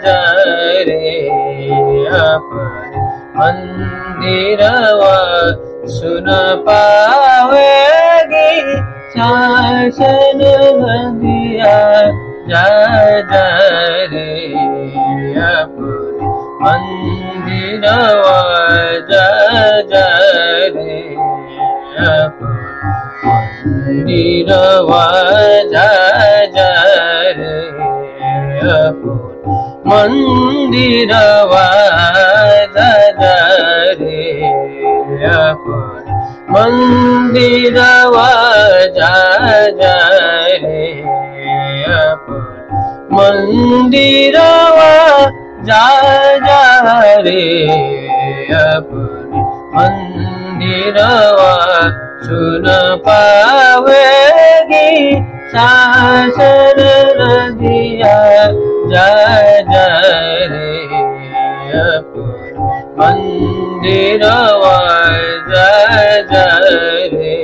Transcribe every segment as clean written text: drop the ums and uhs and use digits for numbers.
रे अपने मंदिरवा सुन पावेगी शासन नदिया रे अपने मंदिरवा रे मंदिरवा रे मंदिरवा रे मंदिरवा रे मंदिरवा रे मंदिरवा सुन पावेगी शासन नदिया रे मंदिरवा रे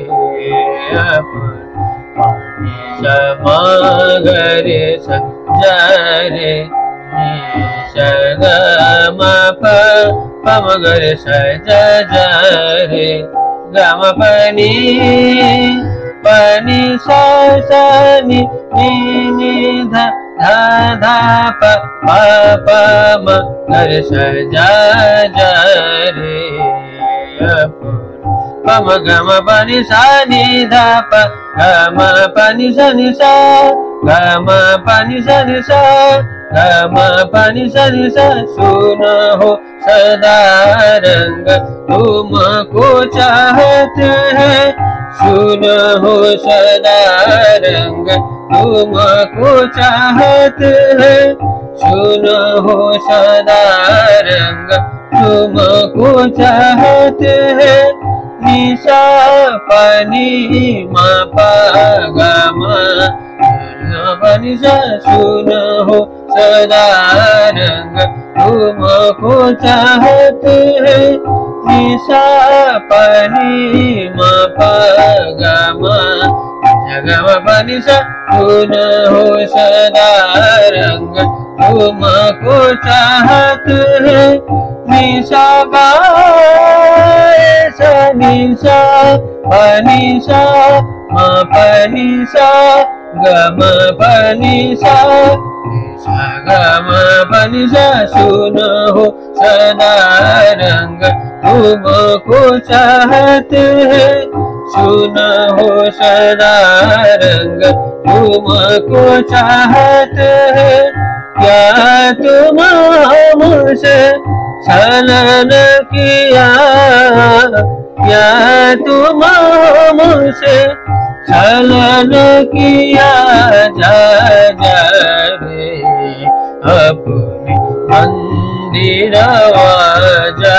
समगरे सजरे सगम पमगरे सजरे गम पनी पनी सनी नी धा धा प प म गर रे पम गम पनि सनि धा प गम पनि सनि सा गम पनि सनि सा गम पनि सनि सा सुन हो सदा रंग तुमको चाहते हैं सुन हो सदा रंग तुमको चाहते हैं सुन हो सदा रंग तुमको चाहते हैं निशा पानी मा पा गा मा पानी सा सुन हो सदा रंग तुमको चाहते हैं निशा पानी मा पा गा मा जगम पानी सा सुन हो सदा रंग तुमको चाहते हैं निशा गाए सा निशा पनिशा मा पनिशा गम पनिशा निशा गम पनिशा सुन हो सदा रंग तुमको चाहते हैं सुन हो सदा रंग तुमको चाहते हैं क्या तुम मुझसे छलन किया क्या तुम मुझसे छलन किया रे अपने मंदिरवा रे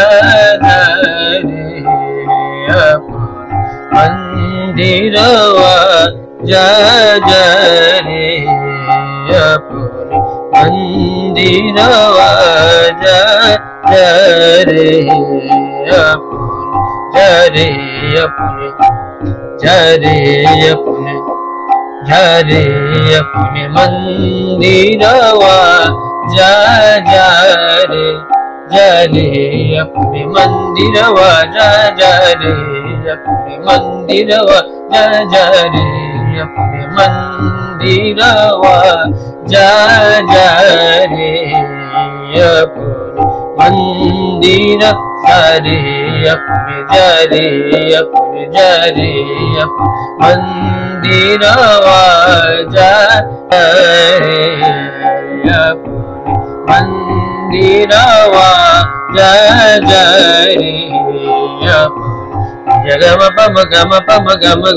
अपने मंदिरवा रे अपने मंदिरवा रे अपने अपने मंदिरवा रे अपने मंदिरवा रे अपने मंदिरवा रे अपने मंदिरवा रे अपने मंदिर रे अपने मंदिरवा मंदिरवा रे जगम पम गम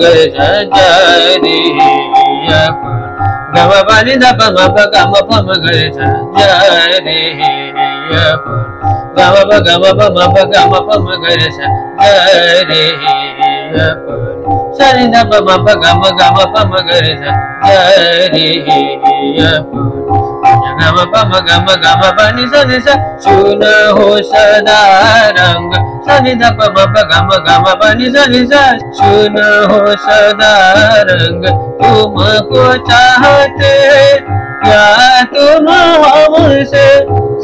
रे गम पानी ध पम गम पम रे रे गम गम पम रे सनि ध पम गम पम रे गम पम गम पानी सनि सा सुन हो सदा रंग सनि ध पम गम पानी सनि सा सुन हो सदा रंग तुमको चाहते क्या तुम हमसे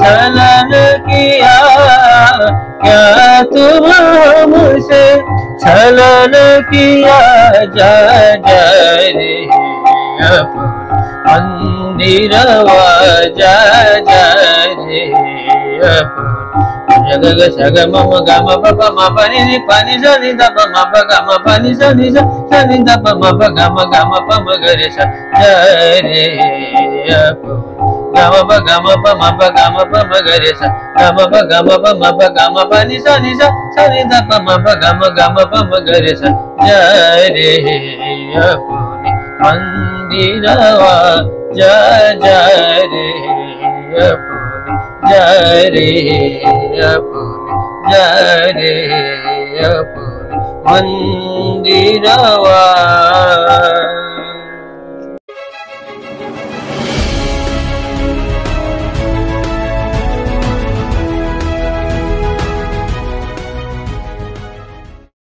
छलन किया, क्या तुम हमसे छलन किया, जा जा रे मंदिरवा, जा जा रे जग ग सग मम ग म प प म प नि नि प नि स नि द प म प ग म प नि स नि स स नि द प म प ग म प म ग रे स ज रे ग म प ग म प म प ग म प म ग रे स ग म प ग म प म प ग म प नि स द प म प ग म प म ग रे स ज रे मंदिरवा, जा जा रे जा रे जा रे मंदिरवा।